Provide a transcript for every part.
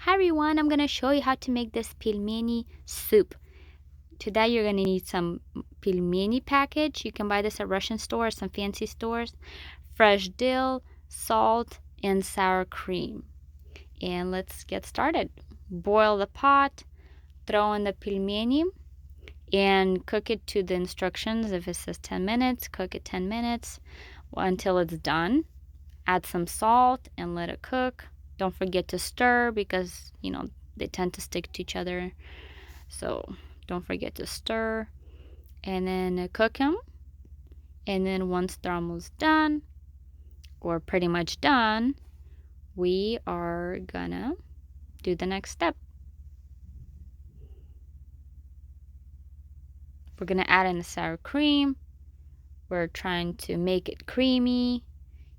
Hi everyone, I'm gonna show you how to make this pelmeni soup. Today you're gonna need some pelmeni package. You can buy this at Russian stores, some fancy stores. Fresh dill, salt, and sour cream. And let's get started. Boil the pot, throw in the pelmeni, and cook it to the instructions. If it says 10 minutes, cook it 10 minutes until it's done. Add some salt and let it cook. Don't forget to stir because, they tend to stick to each other. So don't forget to stir and then cook them. And then once they're almost done or pretty much done, we are gonna do the next step. We're gonna add in the sour cream. We're trying to make it creamy.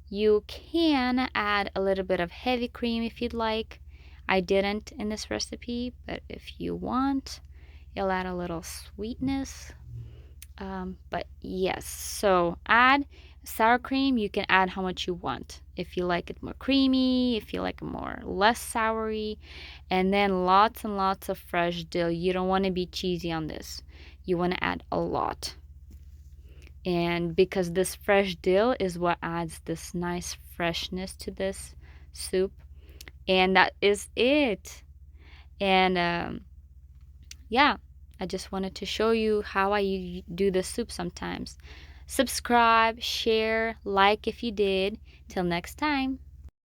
You can add a little bit of heavy cream if you'd like. I didn't in this recipe, but if you want, you'll add a little sweetness. But yes, so add sour cream. You can add how much you want. If you like it more creamy, if you like it more less soury, and then lots and lots of fresh dill. You don't want to be cheesy on this. You want to add a lot. And because this fresh dill is what adds this nice freshness to this soup. And that is it. And yeah, I just wanted to show you how I do the soup sometimes. Subscribe, share, like if you did. Till next time.